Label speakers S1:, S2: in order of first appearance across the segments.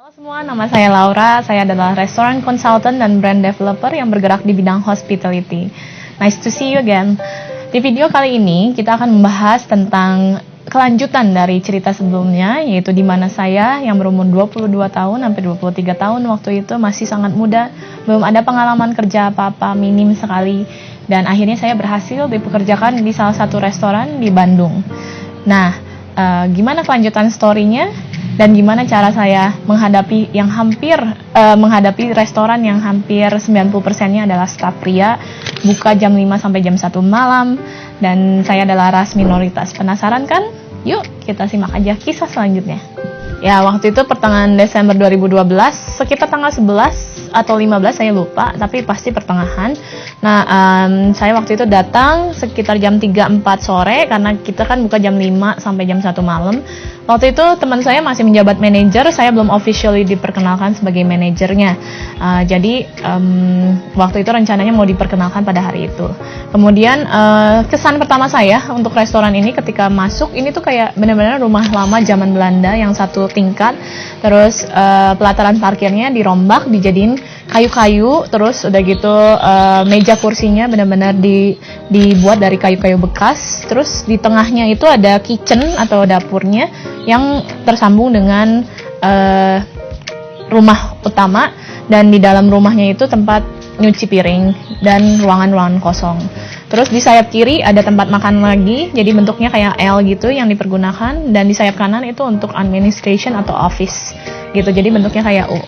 S1: Halo semua, nama saya Laura. Saya adalah restoran consultant dan brand developer yang bergerak di bidang hospitality. Nice to see you again. Di video kali ini kita akan membahas tentang kelanjutan dari cerita sebelumnya, yaitu di mana saya yang berumur 22 tahun sampai 23 tahun waktu itu masih sangat muda, belum ada pengalaman kerja apa-apa, minim sekali, dan akhirnya saya berhasil dipekerjakan di salah satu restoran di Bandung. Nah, gimana kelanjutan story-nya? Dan gimana cara saya menghadapi menghadapi restoran yang hampir 90%-nya adalah staf pria, buka jam 5 sampai jam 1 malam, dan saya adalah ras minoritas. Penasaran kan? Yuk kita simak aja kisah selanjutnya. Ya, waktu itu pertengahan Desember 2012, sekitar tanggal 11 atau 15 saya lupa, tapi pasti pertengahan. Nah, saya waktu itu datang sekitar jam 3-4 sore karena kita kan buka jam 5 sampai jam 1 malam. Waktu itu teman saya masih menjabat manajer, saya belum officially diperkenalkan sebagai manajernya. Jadi waktu itu rencananya mau diperkenalkan pada hari itu. Kemudian kesan pertama saya untuk restoran ini ketika masuk, ini tuh kayak benar-benar rumah lama zaman Belanda yang satu tingkat. Terus pelataran parkirnya dirombak, dijadiin kayu-kayu, terus udah gitu meja kursinya benar-benar dibuat dari kayu-kayu bekas. Terus di tengahnya itu ada kitchen atau dapurnya yang tersambung dengan rumah utama, dan di dalam rumahnya itu tempat nyuci piring dan ruangan-ruangan kosong. Terus di sayap kiri ada tempat makan lagi, jadi bentuknya kayak L gitu yang dipergunakan, dan di sayap kanan itu untuk administration atau office gitu, jadi bentuknya kayak U.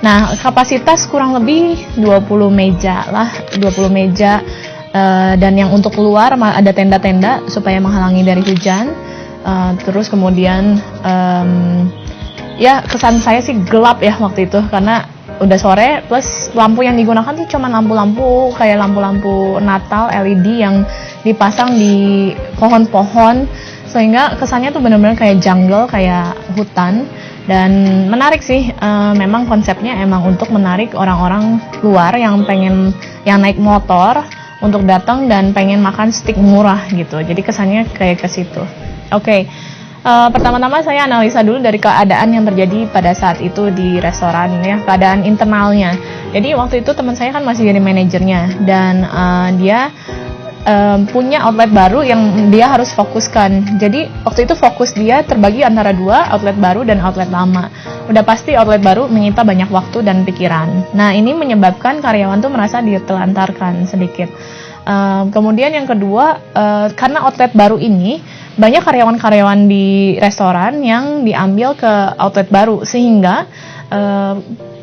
S1: Nah, kapasitas kurang lebih 20 meja lah, 20 meja, dan yang untuk keluar ada tenda-tenda supaya menghalangi dari hujan. Terus kemudian ya kesan saya sih gelap ya waktu itu karena udah sore, plus lampu yang digunakan tuh cuman lampu-lampu kayak lampu-lampu Natal LED yang dipasang di pohon-pohon, sehingga kesannya tuh benar-benar kayak jungle, kayak hutan. Dan menarik sih, memang konsepnya emang untuk menarik orang-orang luar yang naik motor untuk datang dan pengen makan steak murah gitu. Jadi kesannya kayak ke situ. Oke. Pertama-tama saya analisa dulu dari keadaan yang terjadi pada saat itu di restoran ya, keadaan internalnya. Jadi waktu itu teman saya kan masih jadi manajernya, dan dia punya outlet baru yang dia harus fokuskan. Jadi waktu itu fokus dia terbagi antara dua, outlet baru dan outlet lama. Udah pasti outlet baru menyita banyak waktu dan pikiran. Nah, ini menyebabkan karyawan tuh merasa ditelantarkan sedikit. Kemudian yang kedua, karena outlet baru ini banyak karyawan-karyawan di restoran yang diambil ke outlet baru, sehingga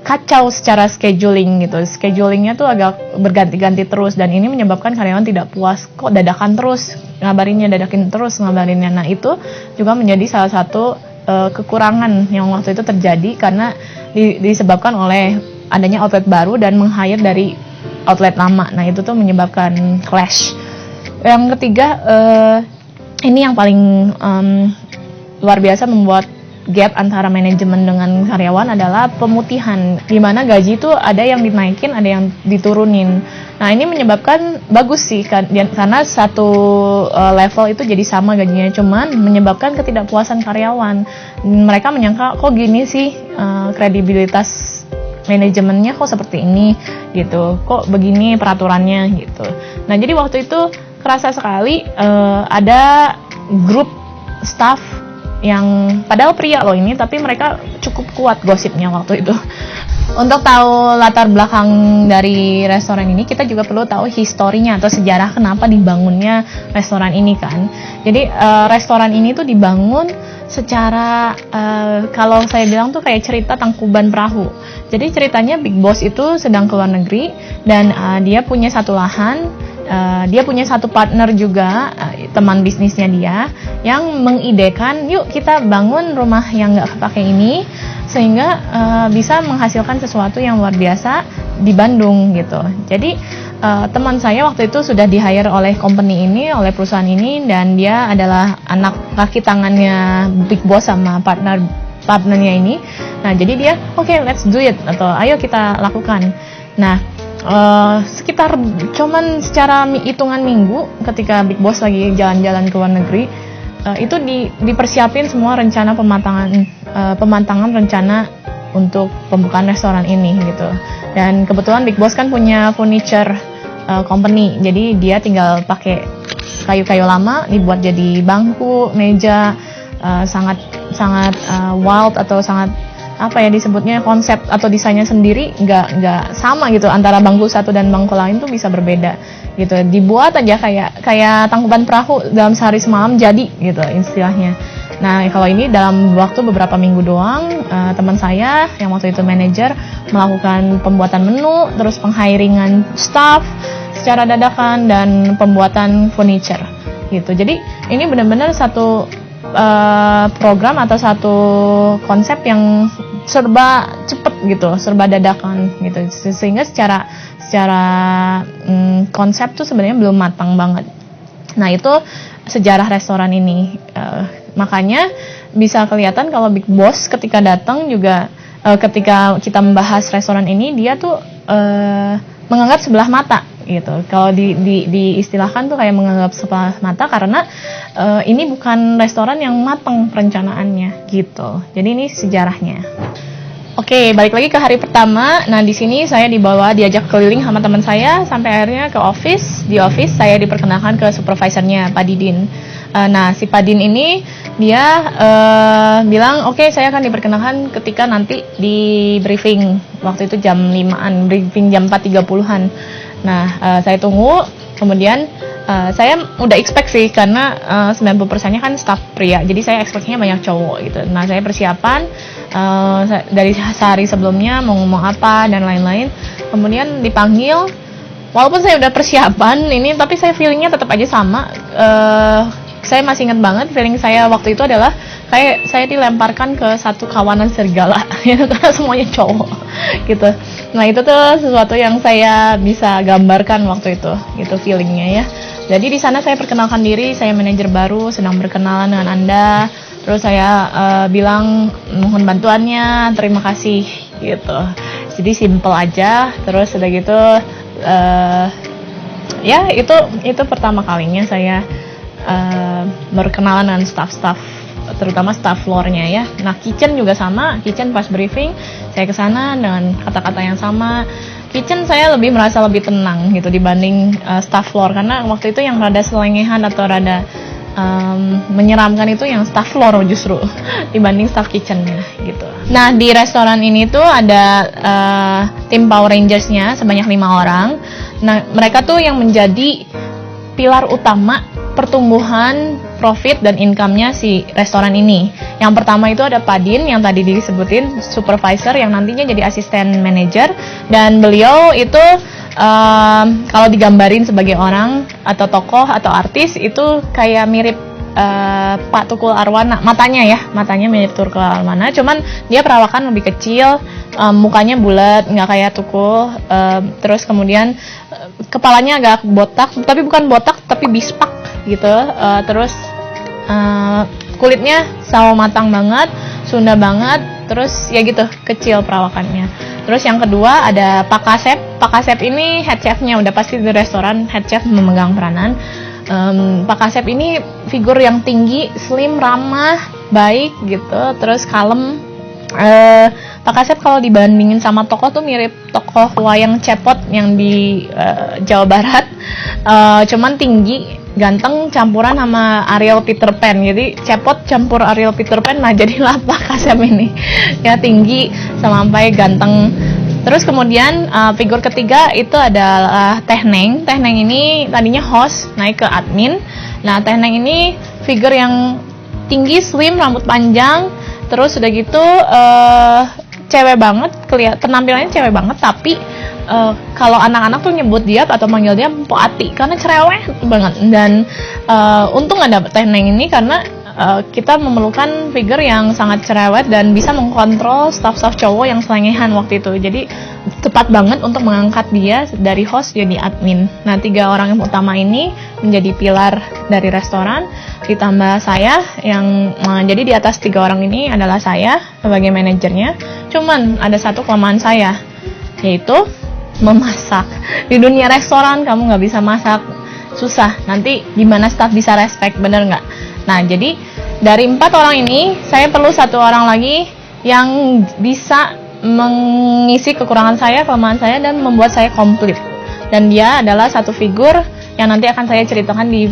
S1: kacau secara scheduling gitu. Schedulingnya tuh agak berganti-ganti terus, dan ini menyebabkan karyawan tidak puas. Kok dadakan terus dadakin terus ngabarinnya. Nah, itu juga menjadi salah satu kekurangan yang waktu itu terjadi karena disebabkan oleh adanya outlet baru dan meng-hire dari outlet lama. Nah, itu tuh menyebabkan clash. Yang ketiga, ini yang paling luar biasa membuat gap antara manajemen dengan karyawan adalah pemutihan, di mana gaji itu ada yang dinaikin, ada yang diturunin. Nah, ini menyebabkan bagus sih karena satu level itu jadi sama gajinya, cuman menyebabkan ketidakpuasan karyawan. Mereka menyangka kok gini sih, kredibilitas manajemennya kok seperti ini gitu, kok begini peraturannya gitu. Nah, jadi waktu itu kerasa sekali ada grup staff yang padahal pria loh ini, tapi mereka cukup kuat gosipnya waktu itu. Untuk tahu latar belakang dari restoran ini, kita juga perlu tahu historinya atau sejarah kenapa dibangunnya restoran ini kan. Jadi restoran ini tuh dibangun secara kalau saya bilang tuh kayak cerita tangkuban perahu. Jadi ceritanya Big Boss itu sedang keluar negeri, dan dia punya satu lahan. Dia punya satu partner juga, teman bisnisnya dia, yang mengidekan, yuk kita bangun rumah yang nggak kepake ini, sehingga bisa menghasilkan sesuatu yang luar biasa di Bandung gitu. Jadi teman saya waktu itu sudah di-hire oleh company ini, oleh perusahaan ini, dan dia adalah anak kaki tangannya Big Boss sama partnernya ini. Nah, jadi dia okay, let's do it, atau ayo kita lakukan. Nah, sekitar cuman secara hitungan minggu ketika Big Boss lagi jalan-jalan ke luar negeri, itu dipersiapin semua rencana pematangan rencana untuk pembukaan restoran ini gitu. Dan kebetulan Big Boss kan punya furniture company, jadi dia tinggal pakai kayu-kayu lama dibuat jadi bangku, meja, sangat wild atau sangat apa ya disebutnya, konsep atau desainnya sendiri nggak sama gitu antara bangku satu dan bangku lain tuh bisa berbeda gitu. Dibuat aja kayak tangkuban perahu dalam sehari semalam jadi gitu istilahnya. Nah kalau ini dalam waktu beberapa minggu doang, teman saya yang waktu itu manajer melakukan pembuatan menu, terus penghiringan staff secara dadakan, dan pembuatan furniture gitu. Jadi ini benar-benar satu program atau satu konsep yang serba cepet gitu, serba dadakan gitu, sehingga secara konsep tuh sebenarnya belum matang banget. Nah itu sejarah restoran ini, makanya bisa kelihatan kalau Big Boss ketika datang juga, ketika kita membahas restoran ini, dia tuh menganggap sebelah mata gitu. Kalau diistilahkan tuh kayak menganggap sebelah mata karena ini bukan restoran yang matang perencanaannya gitu. Jadi ini sejarahnya. Oke, balik lagi ke hari pertama. Nah, di sini saya diajak keliling sama teman saya sampai akhirnya ke office. Di office saya diperkenalkan ke supervisornya, Pak Didin. Nah, si Pak Didin ini dia bilang, "Oke, saya akan diperkenalkan ketika nanti di briefing." Waktu itu jam 5-an, briefing jam 4.30-an. Nah, saya tunggu, kemudian saya udah expect sih, karena 90%-nya kan staff pria, jadi saya expect-nya banyak cowok gitu. Nah, saya persiapan dari sehari sebelumnya mau ngomong apa dan lain-lain. Kemudian dipanggil, walaupun saya udah persiapan ini, tapi saya feelingnya tetap aja sama. Saya masih ingat banget feeling saya waktu itu adalah kayak saya dilemparkan ke satu kawanan serigala karena semuanya cowok gitu. Nah itu tuh sesuatu yang saya bisa gambarkan waktu itu gitu feelingnya ya. Jadi di sana saya perkenalkan diri, saya manajer baru, sedang berkenalan dengan Anda. Terus saya bilang mohon bantuannya, terima kasih gitu. Jadi simple aja. Terus udah gitu ya itu pertama kalinya saya berkenalan dengan staff-staff, terutama staff floor-nya ya. Nah, kitchen juga sama. Kitchen pas briefing, saya ke sana dengan kata-kata yang sama. Kitchen saya merasa lebih tenang gitu dibanding staff floor, karena waktu itu yang rada selengehan atau rada menyeramkan itu yang staff floor justru dibanding staff kitchen-nya gitu. Nah, di restoran ini tuh ada tim Power Rangers-nya sebanyak 5 orang. Nah, mereka tuh yang menjadi pilar utama pertumbuhan profit dan income-nya si restoran ini. Yang pertama itu ada Pak Din yang tadi disebutin, supervisor yang nantinya jadi asisten manajer, dan beliau itu kalau digambarin sebagai orang atau tokoh atau artis itu kayak mirip Pak Tukul Arwana, matanya mirip Tukul Arwana, cuman dia perawakan lebih kecil, mukanya bulat, nggak kayak Tukul, terus kemudian kepalanya agak botak, tapi bukan botak tapi bispak gitu, terus kulitnya sawo matang banget, Sunda banget, terus ya gitu kecil perawakannya. Terus yang kedua ada Pak Kasep. Pak Kasep ini head chefnya, udah pasti di restoran head chef memegang peranan. Pak Kasep ini figur yang tinggi, slim, ramah, baik gitu, terus kalem. Pak Kasep kalau dibandingin sama tokoh tuh mirip tokoh wayang cepot yang di Jawa Barat, cuman tinggi, ganteng, campuran sama Ariel Peter Pan. Jadi cepot campur Ariel Peter Pan, nah jadilah Pak Kasep ini ya, tinggi sampai ganteng. Terus kemudian figur ketiga itu adalah Teh Neng. Teh Neng ini tadinya host, naik ke admin. Nah, Teh Neng ini figur yang tinggi, slim, rambut panjang, terus udah gitu cewek banget, penampilannya cewek banget, tapi kalau anak-anak tuh nyebut dia atau manggil dia Mpok Ati karena cerewet banget. Dan untung ada Teh Neng ini karena kita memerlukan figur yang sangat cerewet dan bisa mengkontrol staff-staff cowok yang selengehan waktu itu. Jadi tepat banget untuk mengangkat dia dari host jadi admin. Nah, 3 orang yang utama ini menjadi pilar dari restoran, ditambah saya yang jadi di atas 3 orang ini adalah saya sebagai manajernya. Cuman ada satu kelemahan saya, yaitu memasak. Di dunia restoran kamu nggak bisa masak, susah. Nanti gimana staff bisa respect, bener nggak? Nah, jadi dari 4 orang ini saya perlu 1 orang lagi yang bisa mengisi kekurangan saya, kelemahan saya, dan membuat saya komplit. Dan dia adalah satu figur yang nanti akan saya ceritakan di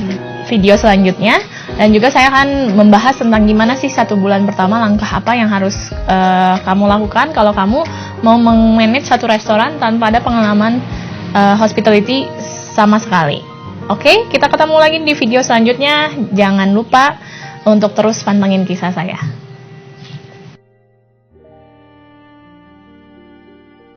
S1: video selanjutnya. Dan juga saya akan membahas tentang gimana sih 1 bulan pertama, langkah apa yang harus kamu lakukan kalau kamu mau memanage satu restoran tanpa ada pengalaman hospitality sama sekali. Oke, kita ketemu lagi di video selanjutnya. Jangan lupa untuk terus pantengin kisah saya.